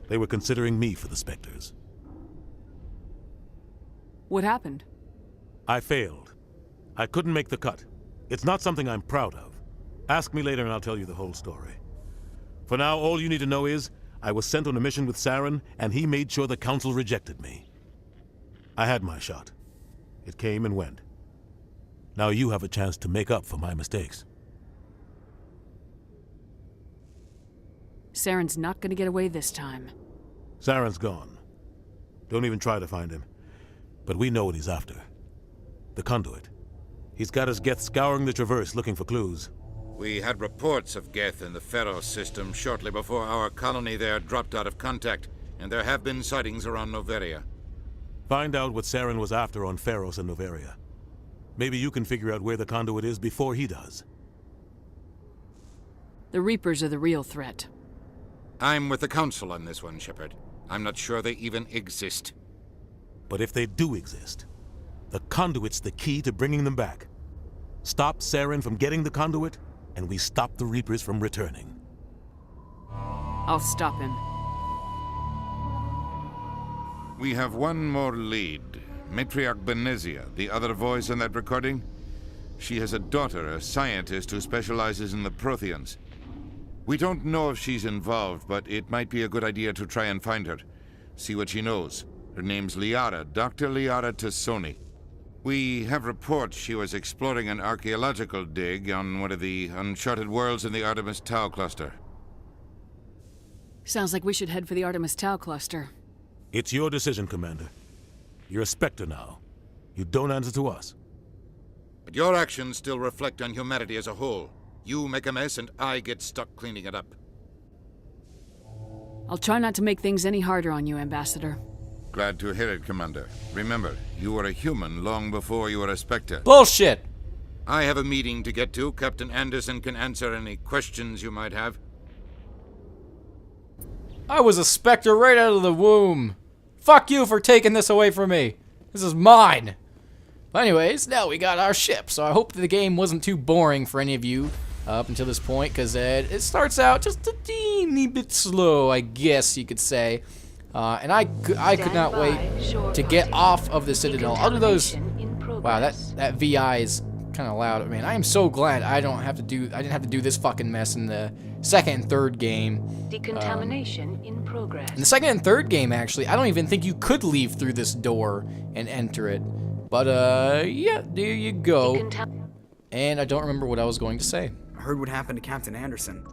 They were considering me for the Spectres. What happened? I failed. I couldn't make the cut. It's not something I'm proud of. Ask me later and I'll tell you the whole story. For now, all you need to know is, I was sent on a mission with Saren, and he made sure the Council rejected me. I had my shot. It came and went. Now you have a chance to make up for my mistakes. Saren's not gonna get away this time. Saren's gone. Don't even try to find him. But we know what he's after. The conduit. He's got his Geth scouring the Traverse looking for clues. We had reports of Geth in the Pharos system shortly before our colony there dropped out of contact, and there have been sightings around Noveria. Find out what Saren was after on Pharos and Noveria. Maybe you can figure out where the conduit is before he does. The Reapers are the real threat. I'm with the Council on this one, Shepard. I'm not sure they even exist. But if they do exist, the conduit's the key to bringing them back. Stop Saren from getting the conduit, and we stop the Reapers from returning. I'll stop him. We have one more lead. Matriarch Benezia, the other voice in that recording. She has a daughter, a scientist who specializes in the Proteans. We don't know if she's involved, but it might be a good idea to try and find her. See what she knows. Her name's Liara, Dr. Liara Tassoni. We have reports she was exploring an archaeological dig on one of the uncharted worlds in the Artemis Tau cluster. Sounds like we should head for the Artemis Tau cluster. It's your decision, Commander. You're a Spectre now. You don't answer to us. But your actions still reflect on humanity as a whole. You make a mess and I get stuck cleaning it up. I'll try not to make things any harder on you, Ambassador. Glad to hear it, Commander. Remember, you were a human long before you were a Spectre. Bullshit! I have a meeting to get to. Captain Anderson can answer any questions you might have. I was a Spectre right out of the womb. Fuck you for taking this away from me. This is mine. But anyways, now we got our ship, so I hope the game wasn't too boring for any of you up until this point, because it starts out just a teeny bit slow, I guess you could say. And I could not wait to get off of the Citadel. I'll do those. Wow, that VI is kind of loud. I mean, I am so glad I didn't have to do this fucking mess in the second and third game. Decontamination in progress. In the second and third game, actually, I don't even think you could leave through this door and enter it. But yeah, there you go. And I don't remember what I was going to say. I heard what happened to Captain Anderson.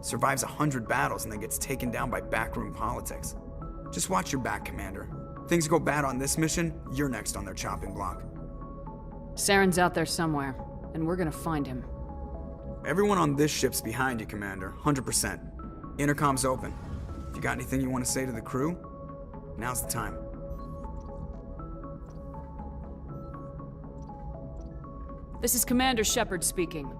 Survives 100 battles and then gets taken down by backroom politics. Just watch your back, Commander. Things go bad on this mission, you're next on their chopping block. Saren's out there somewhere, and we're gonna find him. Everyone on this ship's behind you, Commander, 100%. Intercom's open. If you got anything you want to say to the crew, now's the time. This is Commander Shepard speaking.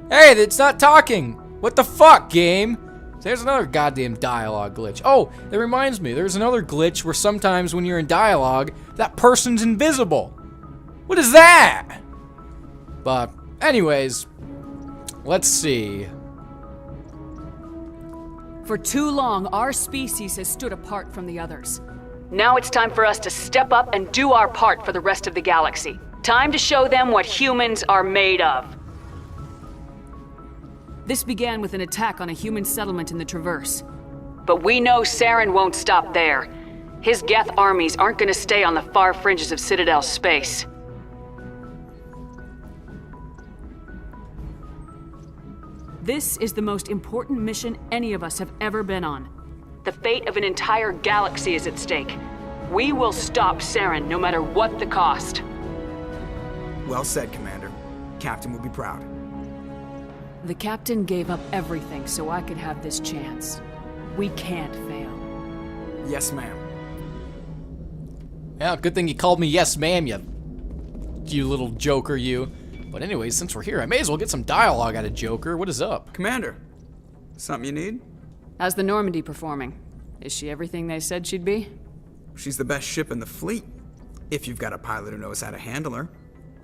Hey, it's not talking! What the fuck, game? There's another goddamn dialogue glitch. Oh, that reminds me, there's another glitch where sometimes when you're in dialogue, that person's invisible. What is that? But, anyways, let's see. For too long, our species has stood apart from the others. Now it's time for us to step up and do our part for the rest of the galaxy. Time to show them what humans are made of. This began with an attack on a human settlement in the Traverse. But we know Saren won't stop there. His Geth armies aren't going to stay on the far fringes of Citadel space. This is the most important mission any of us have ever been on. The fate of an entire galaxy is at stake. We will stop Saren no matter what the cost. Well said, Commander. Captain will be proud. The captain gave up everything so I could have this chance. We can't fail. Yes, ma'am. Yeah, good thing you called me yes, ma'am, you little joker, you. But anyways, since we're here, I may as well get some dialogue out of Joker. What is up? Commander, something you need? How's the Normandy performing? Is she everything they said she'd be? She's the best ship in the fleet. If you've got a pilot who knows how to handle her.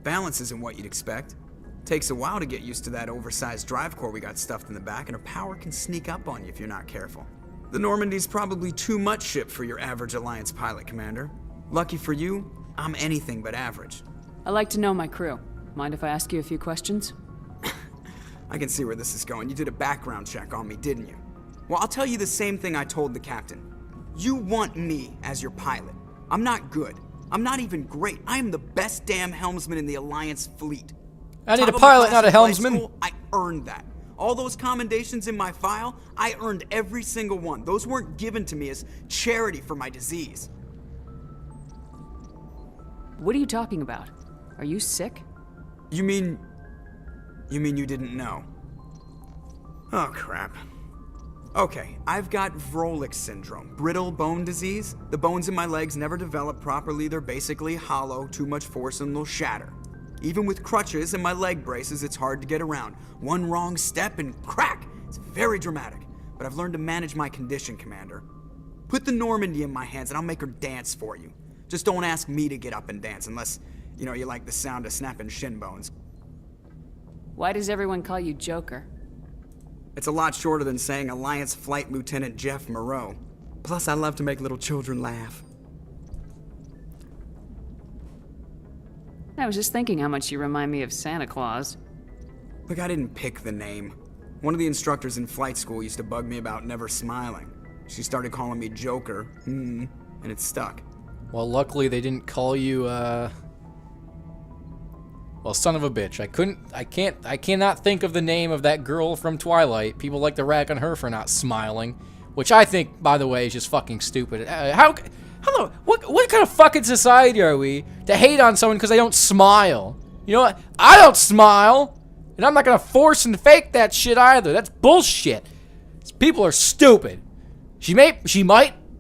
Balance isn't what you'd expect. Takes a while to get used to that oversized drive core we got stuffed in the back, and her power can sneak up on you if you're not careful. The Normandy's probably too much ship for your average Alliance pilot, Commander. Lucky for you, I'm anything but average. I like to know my crew. Mind if I ask you a few questions? I can see where this is going. You did a background check on me, didn't you? Well, I'll tell you the same thing I told the captain. You want me as your pilot. I'm not good. I'm not even great. I am the best damn helmsman in the Alliance fleet. I need Top a of my pilot, class not a in flight helmsman. school, I earned that. All those commendations in my file, I earned every single one. Those weren't given to me as charity for my disease. What are you talking about? Are you sick? You mean you didn't know? Oh, crap. Okay, I've got Vrolik syndrome, brittle bone disease. The bones in my legs never develop properly. They're basically hollow, too much force and they'll shatter. Even with crutches and my leg braces, it's hard to get around. One wrong step and crack! It's very dramatic. But I've learned to manage my condition, Commander. Put the Normandy in my hands and I'll make her dance for you. Just don't ask me to get up and dance unless, you like the sound of snapping shin bones. Why does everyone call you Joker? It's a lot shorter than saying Alliance Flight Lieutenant Jeff Moreau. Plus, I love to make little children laugh. I was just thinking how much you remind me of Santa Claus. Look, I didn't pick the name. One of the instructors in flight school used to bug me about never smiling. She started calling me Joker, and it stuck. Well, luckily they didn't call you, well, son of a bitch. I cannot think of the name of that girl from Twilight. People like to rag on her for not smiling, which I think, by the way, is just fucking stupid. What kind of fucking society are we to hate on someone because they don't smile? You know what? I don't smile, and I'm not gonna force and fake that shit either. That's bullshit. People are stupid.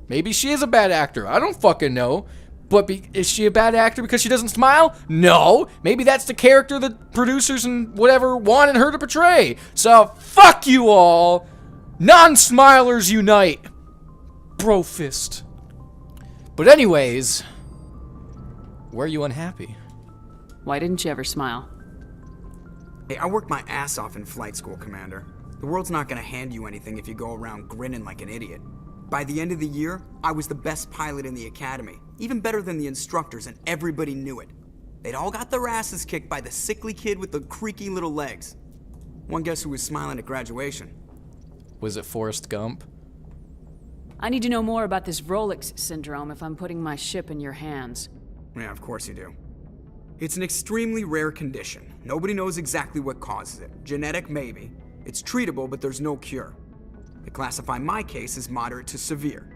Maybe she is a bad actor. I don't fucking know. But is she a bad actor because she doesn't smile? No. Maybe that's the character the producers and whatever wanted her to portray. So fuck you all. Non-smilers unite. Brofist. But anyways, where are you unhappy? Why didn't you ever smile? Hey, I worked my ass off in flight school, Commander. The world's not gonna hand you anything if you go around grinning like an idiot. By the end of the year, I was the best pilot in the academy, even better than the instructors, and everybody knew it. They'd all got their asses kicked by the sickly kid with the creaky little legs. One guess who was smiling at graduation? Was it Forrest Gump? I need to know more about this Vrolik syndrome if I'm putting my ship in your hands. Yeah, of course you do. It's an extremely rare condition. Nobody knows exactly what causes it. Genetic, maybe. It's treatable, but there's no cure. They classify my case as moderate to severe.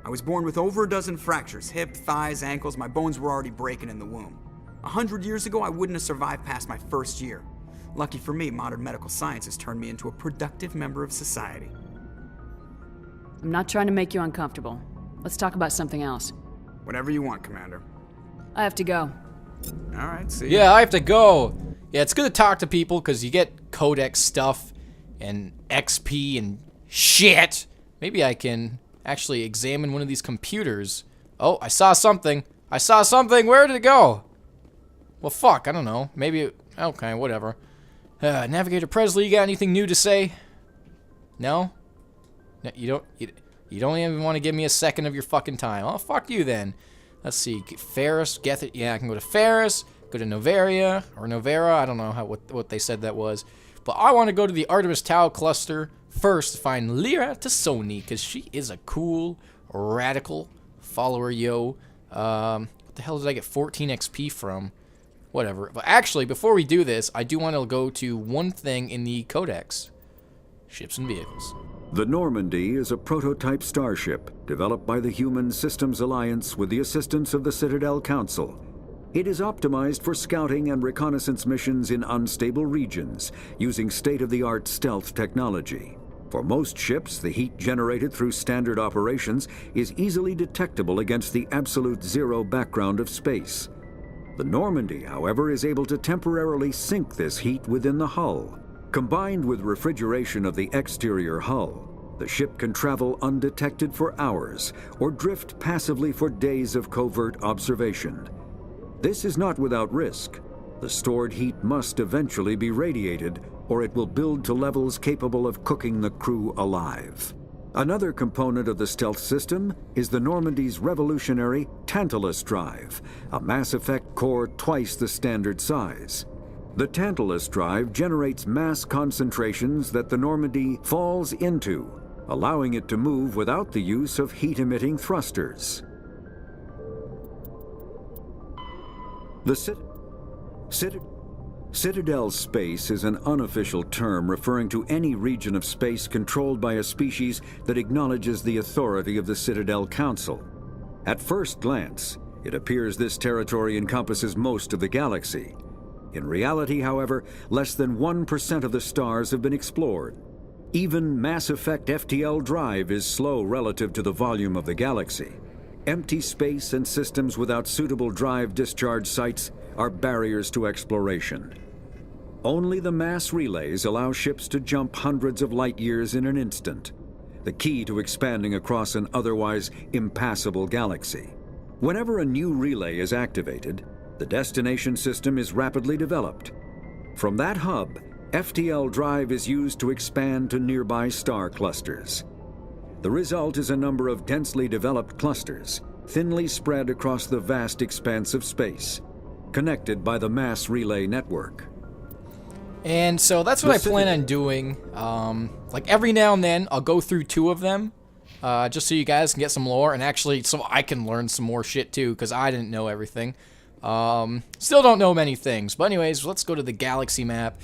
I was born with over a dozen fractures, hip, thighs, ankles. My bones were already breaking in the womb. 100 years ago, I wouldn't have survived past my first year. Lucky for me, modern medical science has turned me into a productive member of society. I'm not trying to make you uncomfortable. Let's talk about something else. Whatever you want, Commander. I have to go. All right, see Yeah, I have to go. Yeah, it's good to talk to people because you get Codex stuff and XP and shit. Maybe I can actually examine one of these computers. Oh, I saw something. Where did it go? Well, fuck, I don't know. Maybe, okay, whatever. Navigator Presley, you got anything new to say? No? No, you don't even want to give me a second of your fucking time. Oh, fuck you then. Let's see, Ferris, Gethit, yeah, I can go to Ferris, go to Novaria, or Novera, I don't know what they said that was. But I want to go to the Artemis Tau cluster first to find Lyra Tassoni, because she is a cool, radical follower, yo. What the hell did I get 14 XP from? Whatever. But actually, before we do this, I do want to go to one thing in the Codex. Ships and vehicles. The Normandy is a prototype starship developed by the Human Systems Alliance with the assistance of the Citadel Council. It is optimized for scouting and reconnaissance missions in unstable regions using state-of-the-art stealth technology. For most ships, the heat generated through standard operations is easily detectable against the absolute zero background of space. The Normandy, however, is able to temporarily sink this heat within the hull. Combined with refrigeration of the exterior hull, the ship can travel undetected for hours or drift passively for days of covert observation. This is not without risk. The stored heat must eventually be radiated, or it will build to levels capable of cooking the crew alive. Another component of the stealth system is the Normandy's revolutionary Tantalus drive, a Mass Effect core twice the standard size. The Tantalus drive generates mass concentrations that the Normandy falls into, allowing it to move without the use of heat-emitting thrusters. The Citadel space is an unofficial term referring to any region of space controlled by a species that acknowledges the authority of the Citadel Council. At first glance, it appears this territory encompasses most of the galaxy. In reality, however, less than 1% of the stars have been explored. Even Mass Effect FTL drive is slow relative to the volume of the galaxy. Empty space and systems without suitable drive discharge sites are barriers to exploration. Only the mass relays allow ships to jump hundreds of light years in an instant, the key to expanding across an otherwise impassable galaxy. Whenever a new relay is activated, the destination system is rapidly developed. From that hub, FTL drive is used to expand to nearby star clusters. The result is a number of densely developed clusters, thinly spread across the vast expanse of space, connected by the mass relay network. And so that's what I plan on doing. Like every now and then, I'll go through 2 of them, just so you guys can get some lore, and actually so I can learn some more shit too, because I didn't know everything. Still don't know many things. But anyways, let's go to the galaxy map.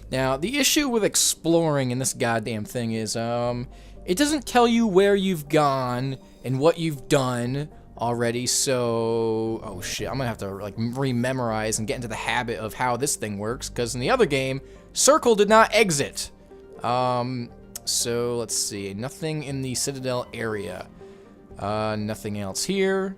Now, the issue with exploring in this goddamn thing is, it doesn't tell you where you've gone and what you've done already, so... Oh shit, I'm gonna have to, like, rememorize and get into the habit of how this thing works, because in the other game, circle did not exit. So, let's see. Nothing in the Citadel area. Nothing else here.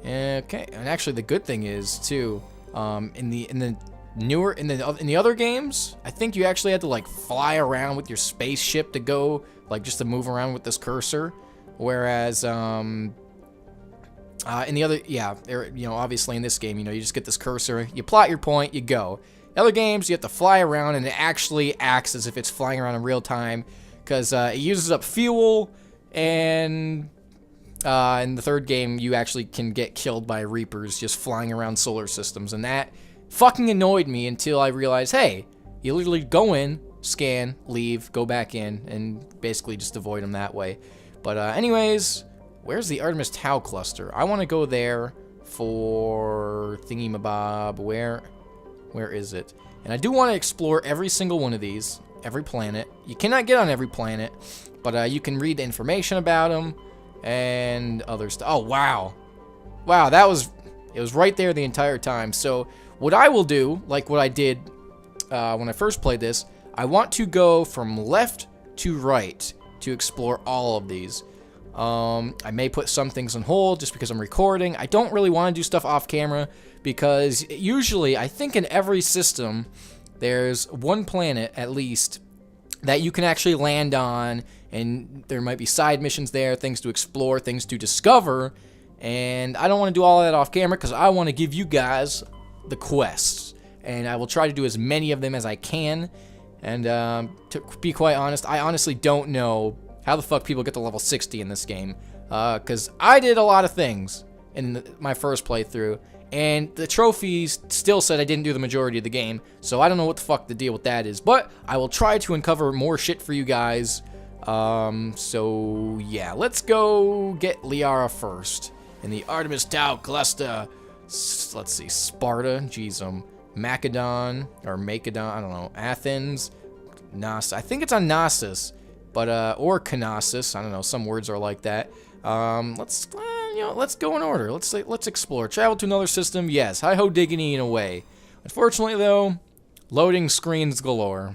Okay, and actually the good thing is, too, in the other games, I think you actually had to, like, fly around with your spaceship to go, like, just to move around with this cursor, whereas, in the other, yeah, you know, obviously in this game, you know, you just get this cursor, you plot your point, you go. Other games, you have to fly around, and it actually acts as if it's flying around in real time, because it uses up fuel, and in the third game, you actually can get killed by Reapers just flying around solar systems, and that fucking annoyed me until I realized, hey, you literally go in, scan, leave, go back in, and basically just avoid them that way. But anyways, where's the Artemis Tau cluster? I want to go there for thingamabob. Where is it? And I do want to explore every single one of these, every planet. You cannot get on every planet, but you can read the information about them and other stuff. Oh, wow. Wow, it was right there the entire time. So what I will do, like what I did when I first played this, I want to go from left to right to explore all of these. I may put some things on hold just because I'm recording. I don't really want to do stuff off camera because usually, I think in every system, there's one planet at least that you can actually land on, and there might be side missions there, things to explore, things to discover, and I don't want to do all that off camera because I want to give you guys the quests, and I will try to do as many of them as I can. And to be quite honest, I honestly don't know how the fuck people get to level 60 in this game, because I did a lot of things in my first playthrough, and the trophies still said I didn't do the majority of the game, so I don't know what the fuck the deal with that is, but I will try to uncover more shit for you guys. So yeah, let's go get Liara first in the Artemis Tau cluster. Let's see, Sparta, geez, Macedon, or Macedon, I don't know, Athens, I think it's on Knossos, but, or Knossos, I don't know, some words are like that. Let's go in order, let's explore. Travel to another system, yes, hi-ho diggity in a way. Unfortunately, though, loading screens galore.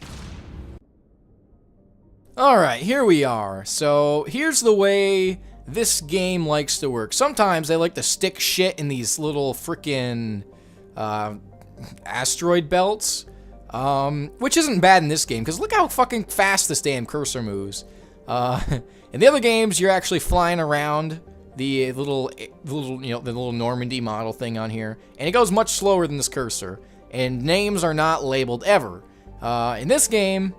Alright, here we are. So, here's the way this game likes to work. Sometimes they like to stick shit in these little frickin' asteroid belts, which isn't bad in this game, because look how fucking fast this damn cursor moves. In the other games, you're actually flying around the little Normandy model thing on here, and it goes much slower than this cursor. and names are not labeled ever. In this game,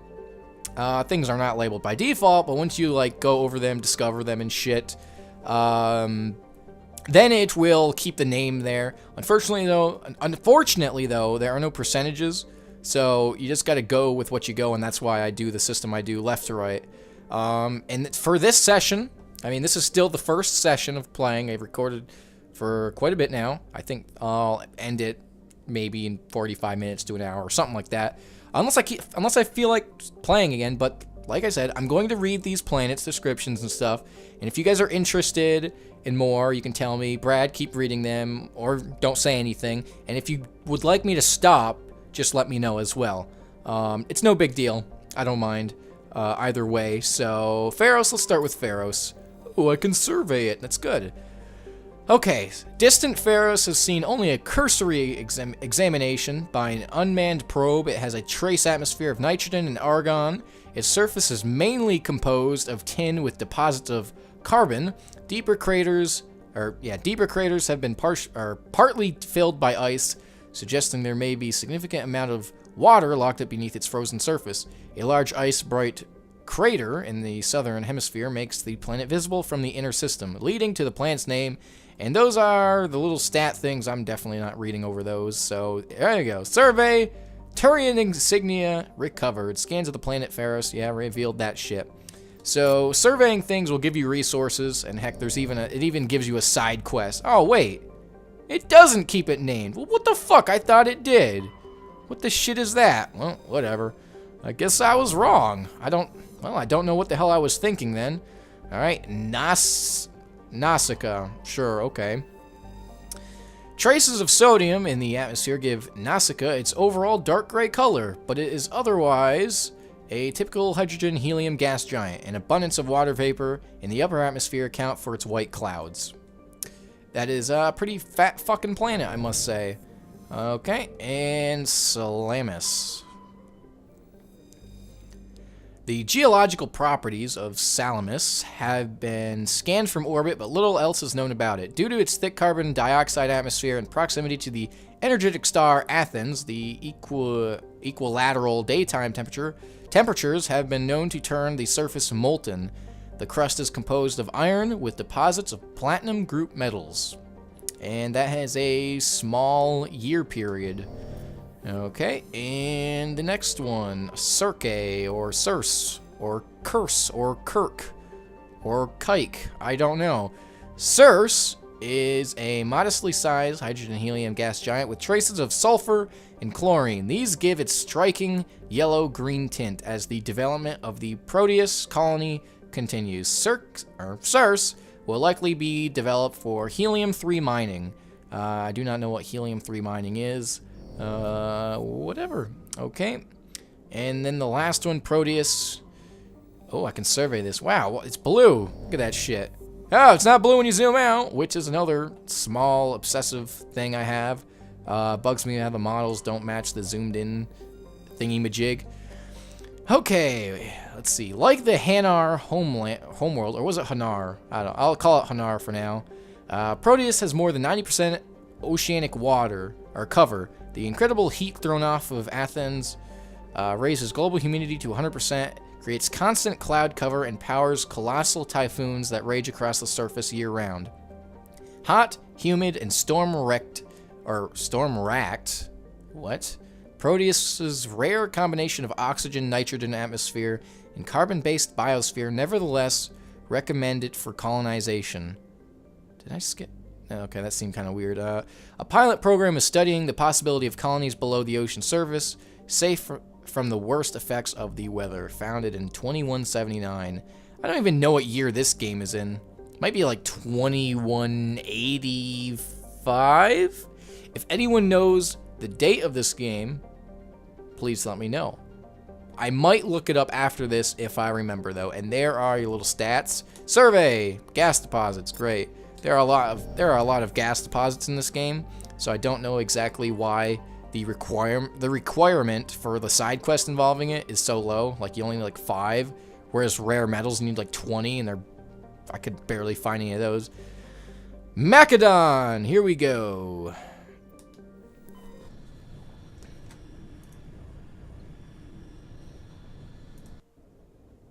things are not labeled by default, but once you like go over them, discover them and shit, then it will keep the name there. Unfortunately though, there are no percentages, so you just got to go with what you go, and that's why I do the system I do, left to right. And for this session, I mean, this is still the first session of playing. I've recorded for quite a bit now. I think I'll end it maybe in 45 minutes to an hour or something like that. Unless I feel like playing again, but like I said, I'm going to read these planets, descriptions and stuff, and if you guys are interested in more, you can tell me, Brad, keep reading them, or don't say anything, and if you would like me to stop, just let me know as well. It's no big deal. I don't mind either way. So, Pharos, let's start with Pharos. Oh, I can survey it. That's good. Okay, distant Pharos has seen only a cursory examination by an unmanned probe. It has a trace atmosphere of nitrogen and argon. Its surface is mainly composed of tin with deposits of carbon. Deeper craters have been partly filled by ice, suggesting there may be a significant amount of water locked up beneath its frozen surface. A large ice-bright crater in the southern hemisphere makes the planet visible from the inner system, leading to the planet's name. And those are the little stat things. I'm definitely not reading over those. So there you go. Survey, Turian insignia recovered. Scans of the planet Pharos. Yeah, revealed that shit. So surveying things will give you resources, and heck, it even gives you a side quest. Oh wait, it doesn't keep it named. Well, what the fuck? I thought it did. What the shit is that? Well, whatever. I guess I was wrong. I don't know what the hell I was thinking then. All right, Nausicaa. Sure, okay. Traces of sodium in the atmosphere give Nausicaa its overall dark gray color, but it is otherwise a typical hydrogen-helium gas giant. An abundance of water vapor in the upper atmosphere account for its white clouds. That is a pretty fat fucking planet, I must say. Okay, and Salamis. The geological properties of Salamis have been scanned from orbit, but little else is known about it. Due to its thick carbon dioxide atmosphere and proximity to the energetic star Athens, the equilateral daytime temperatures have been known to turn the surface molten. The crust is composed of iron with deposits of platinum group metals. And that has a small year period. Okay, and the next one, Circe, or Circe, or Curse, or Kirk, or Kike, I don't know. Circe is a modestly sized hydrogen-helium gas giant with traces of sulfur and chlorine. These give it striking yellow-green tint as the development of the Proteus colony continues. Circe will likely be developed for helium-3 mining. I do not know what helium-3 mining is. Whatever. Okay. And then the last one, Proteus. Oh, I can survey this. Wow, it's blue. Look at that shit. Oh, it's not blue when you zoom out, which is another small obsessive thing I have. Bugs me how the models don't match the zoomed in thingy-majig. Okay, let's see. Like the Hanar homeworld, or was it Hanar? I don't know. I'll call it Hanar for now. Proteus has more than 90% oceanic water, or cover. The incredible heat thrown off of Athens raises global humidity to 100%, creates constant cloud cover, and powers colossal typhoons that rage across the surface year-round. Hot, humid, and storm-racked. What? Proteus's rare combination of oxygen, nitrogen atmosphere, and carbon-based biosphere nevertheless recommend it for colonization. Did I skip? Okay, that seemed kind of weird. A pilot program is studying the possibility of colonies below the ocean surface, safe from the worst effects of the weather. Founded in 2179. I don't even know what year this game is in. It might be like 2185? If anyone knows the date of this game, please let me know. I might look it up after this if I remember, though. And there are your little stats. Survey! Gas deposits. Great. There are a lot of gas deposits in this game, so I don't know exactly why the requirement for the side quest involving it is so low. Like, you only need like 5, whereas rare metals need like 20, and I could barely find any of those. Macedon! Here we go.